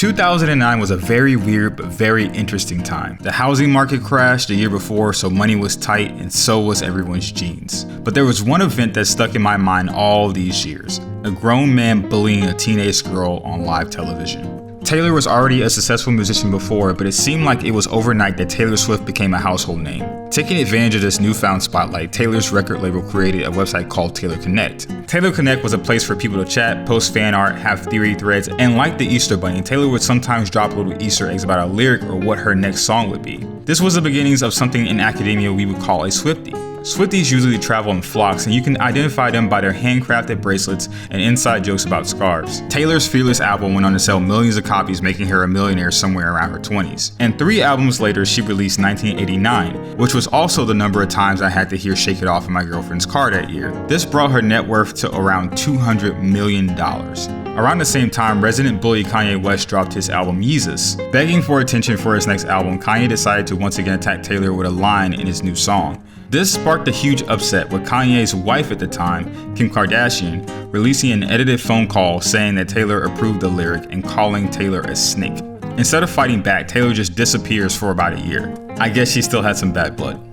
2009 was a very weird but very interesting time. The housing market crashed the year before, so money was tight and so was everyone's jeans. But there was one event that stuck in my mind all these years: a grown man bullying a teenage girl on live television. Taylor was already a successful musician before, but it seemed like it was overnight that Taylor Swift became a household name. Taking advantage of this newfound spotlight, Taylor's record label created a website called Taylor Connect. Taylor Connect was a place for people to chat, post fan art, have theory threads, and like the Easter Bunny, Taylor would sometimes drop little Easter eggs about a lyric or what her next song would be. This was the beginnings of something in academia we would call a Swiftie. Swifties usually travel in flocks, and you can identify them by their handcrafted bracelets and inside jokes about scarves. Taylor's Fearless album went on to sell millions of copies, making her a millionaire somewhere around her 20s. And 3 albums later, she released 1989, which was also the number of times I had to hear Shake It Off in my girlfriend's car that year. This brought her net worth to around $200 million. Around the same time, resident bully Kanye West dropped his album Yeezus. Begging for attention for his next album, Kanye decided to once again attack Taylor with a line in his new song. This sparked a huge upset, with Kanye's wife at the time, Kim Kardashian, releasing an edited phone call saying that Taylor approved the lyric and calling Taylor a snake. Instead of fighting back, Taylor just disappears for about a year. I guess she still had some bad blood.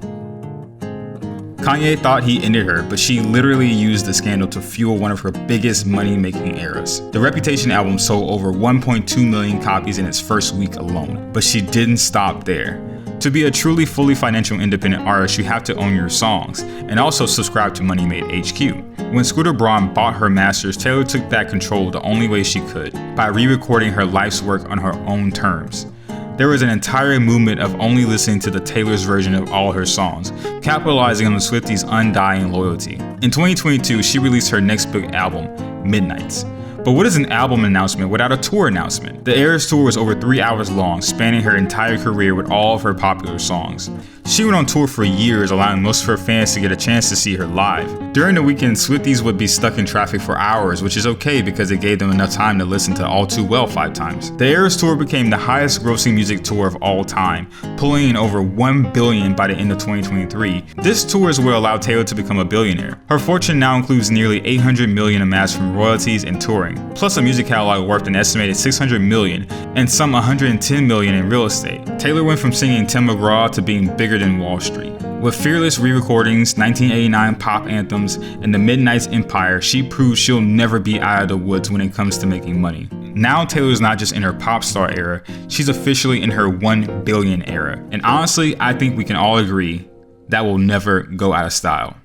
Kanye thought he ended her, but she literally used the scandal to fuel one of her biggest money-making eras. The Reputation album sold over 1.2 million copies in its first week alone, but she didn't stop there. To be a truly fully financial independent artist, you have to own your songs, and also subscribe to Money Made HQ. When Scooter Braun bought her masters, Taylor took back control the only way she could, by re-recording her life's work on her own terms. There was an entire movement of only listening to the Taylor's version of all her songs, capitalizing on the Swifties' undying loyalty. In 2022, she released her next big album, Midnights. But what is an album announcement without a tour announcement? The Eras tour was over 3 hours long, spanning her entire career with all of her popular songs. She went on tour for years, allowing most of her fans to get a chance to see her live. During the weekend, Swifties would be stuck in traffic for hours, which is okay because it gave them enough time to listen to All Too Well 5 times. The Eras tour became the highest grossing music tour of all time, pulling in over $1 billion by the end of 2023. This tour is what allowed Taylor to become a billionaire. Her fortune now includes nearly $800 million amassed from royalties and touring, plus a music catalog worth an estimated $600 million and some $110 million in real estate. Taylor went from singing Tim McGraw to being bigger than Wall Street. With fearless re-recordings, 1989 pop anthems, and the Midnight's empire, she proves she'll never be out of the woods when it comes to making money. Now Taylor's not just in her pop star era, she's officially in her 1 billion era. And honestly, I think we can all agree that will never go out of style.